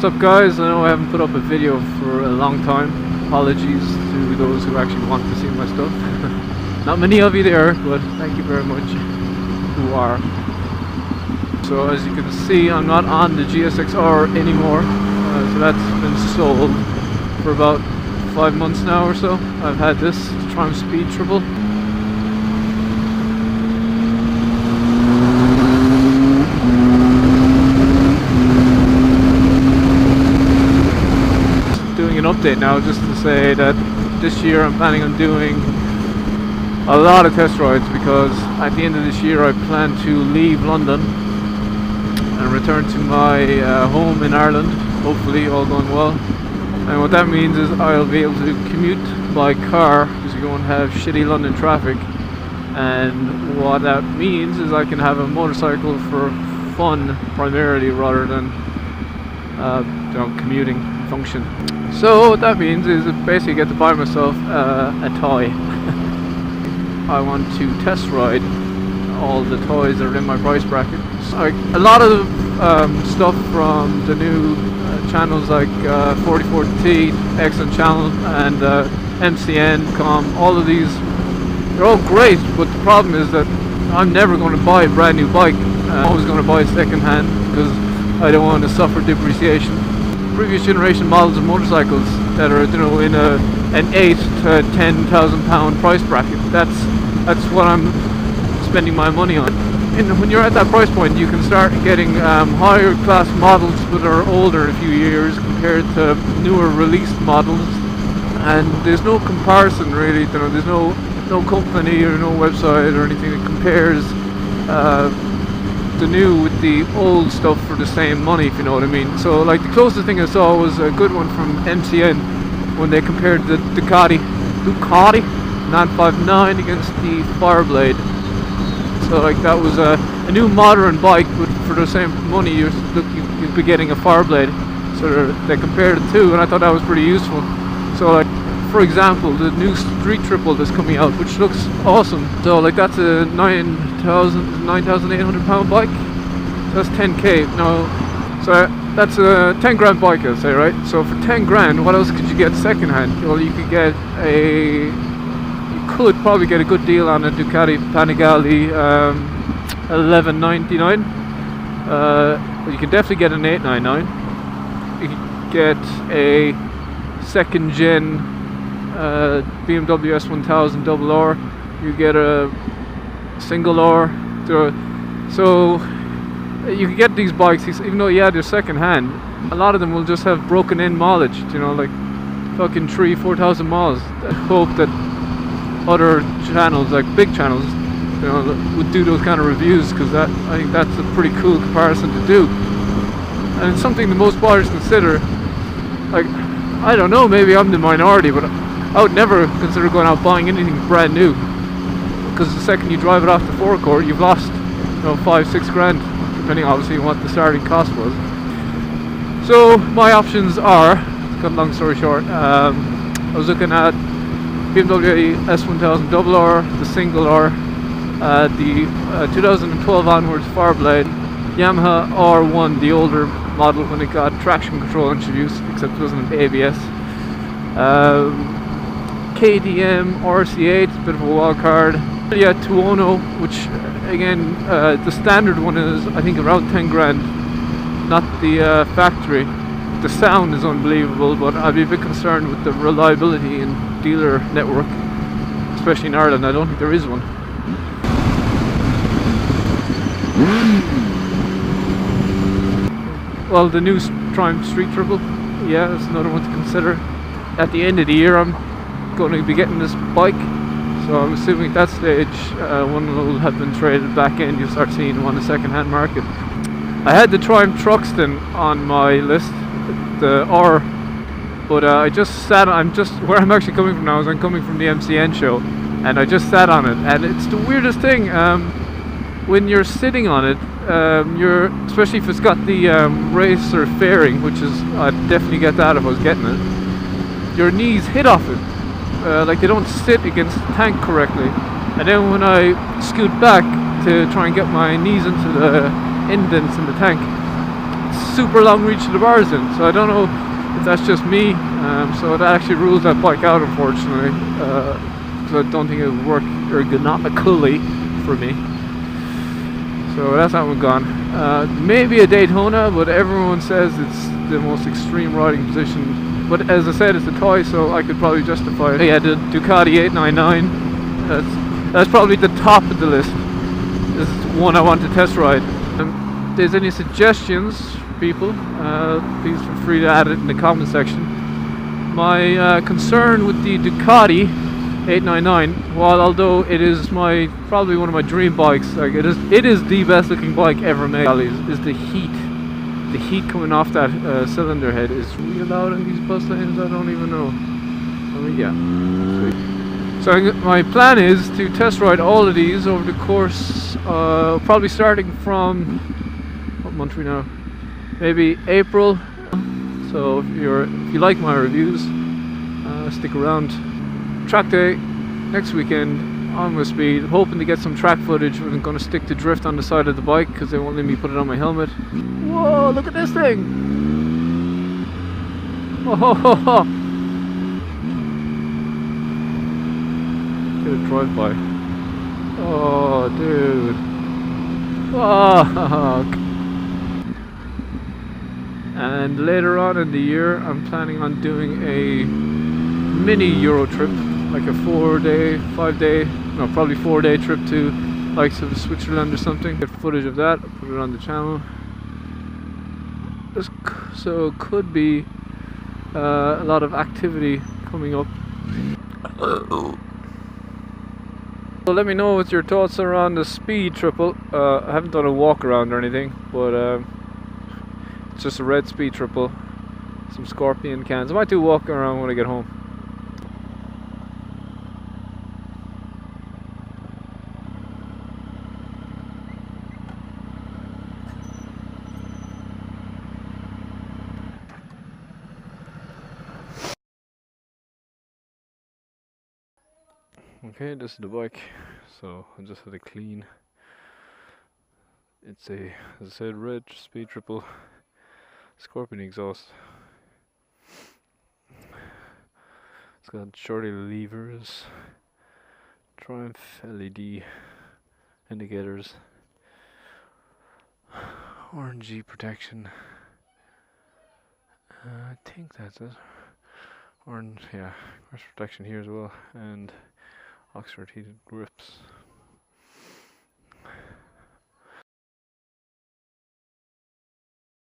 What's up guys? I know I haven't put up a video for a long time. Apologies to those who actually want to see my stuff. Not many of you there, but thank you very much who are. So as you can see, I'm not on the GSXR anymore. So that's been sold for about 5 months now or so. I've had this Triumph Speed Triple. Doing an update now just to say that this year I'm planning on doing a lot of test rides, because at the end of this year I plan to leave London and return to my home in Ireland, hopefully all going well. And what that means is I'll be able to commute by car, because you won't have shitty London traffic. And what that means is I can have a motorcycle for fun primarily, rather than commuting function. So what that means is basically I get to buy myself a toy. I want to test ride all the toys that are in my price bracket. So, like, a lot of stuff from the new channels like 44T, Excellent Channel, and MCN.com, all of these, they're all great, but the problem is that I'm never going to buy a brand new bike. I'm always going to buy second hand, because I don't want to suffer depreciation. Previous generation models of motorcycles that are, in an 8 to 10,000 pound price bracket. That's what I'm spending my money on. And when you're at that price point, you can start getting higher class models that are older a few years compared to newer released models. And there's no comparison really. There's no company or no website or anything that compares the new with the old stuff for the same money, if you know what I mean. So like the closest thing I saw was a good one from MCN when they compared the Ducati 959 against the Fireblade. So like that was a new modern bike, but for the same money you'd be getting a Fireblade. So they compared the two, and I thought that was pretty useful. So like, for example, the new Street Triple that's coming out, which looks awesome. So like that's a 9,800 pound bike. So that's 10k. Now, so that's a 10 grand bike, I'd say, right? So for 10 grand, what else could you get second hand? Well, you could probably get a good deal on a Ducati Panigale 1199. But you can definitely get an 899. You can get a second gen BMW S1000 double R. You get a single R. So you can get these bikes, even though they're second hand. A lot of them will just have broken in mileage, like fucking 3,000-4,000 miles. I hope that other channels, like big channels, would do those kind of reviews, because I think that's a pretty cool comparison to do. And it's something that most buyers consider. Like, I don't know, maybe I'm the minority, but I would never consider going out buying anything brand new, because the second you drive it off the forecourt, you've lost 5-6 grand, depending obviously on what the starting cost was. So my options are, to cut a long story short, I was looking at BMW S1000 double R, the single R, the 2012 onwards Fireblade, Yamaha R1, the older model when it got traction control introduced, except it wasn't an ABS. KTM RC8, a bit of a wild card. Yeah, Tuono, which again, the standard one is I think around 10 grand, not the factory. The sound is unbelievable, but I'd be a bit concerned with the reliability and dealer network, especially in Ireland. I don't think there is one. Well, the new Triumph Street Triple, that's another one to consider. At the end of the year, I'm going to be getting this bike, so I'm assuming at that stage one will have been traded back in. You'll start seeing them on the second-hand market. I had the Triumph Truxton on my list, the R, but where I'm actually coming from now is I'm coming from the MCN show, and I just sat on it, and it's the weirdest thing. When you're sitting on it, especially if it's got the racer fairing, which is, I'd definitely get that if I was getting it, your knees hit off it. Like they don't sit against the tank correctly, and then when I scoot back to try and get my knees into the indents in the tank, it's super long reach of the bars in. So I don't know if that's just me. So that actually rules that bike out, unfortunately. So I don't think it would work ergonomically for me. So that's that one gone. Maybe a Daytona, but everyone says it's the most extreme riding position. But as I said, it's a toy, so I could probably justify it. Yeah, the Ducati 899. That's probably the top of the list. This is one I want to test ride. If there's any suggestions, people, please feel free to add it in the comment section. My concern with the Ducati 899, while although it is probably one of my dream bikes, like it is the best looking bike ever made, is the heat. The heat coming off that cylinder head is real loud in these bus lanes. I don't even know. I mean, yeah. So my plan is to test ride all of these over the course, probably starting from, what month are we now? Maybe April. So if you like my reviews, stick around. Track day next weekend on with speed, hoping to get some track footage. I'm going to stick to drift on the side of the bike because they won't let me put it on my helmet. Whoa, look at this thing! Oh, get a drive by. Oh, dude. Fuck. And later on in the year, I'm planning on doing a mini Euro trip, like a 4-day, 5-day, no, probably 4-day trip to likes of Switzerland or something. Get footage of that, put it on the channel. So it could be a lot of activity coming up. So let me know what your thoughts are on the speed triple. I haven't done a walk around or anything, but it's just a red speed triple. Some Scorpion cans. I might do a walk around when I get home. Okay, this is the bike, so I just had a clean. It's a, as I said, red speed triple Scorpion exhaust. It's got shorty levers, Triumph LED indicators, orangey protection. I think that's it. Orange, yeah, cross protection here as well, and Oxford heated grips.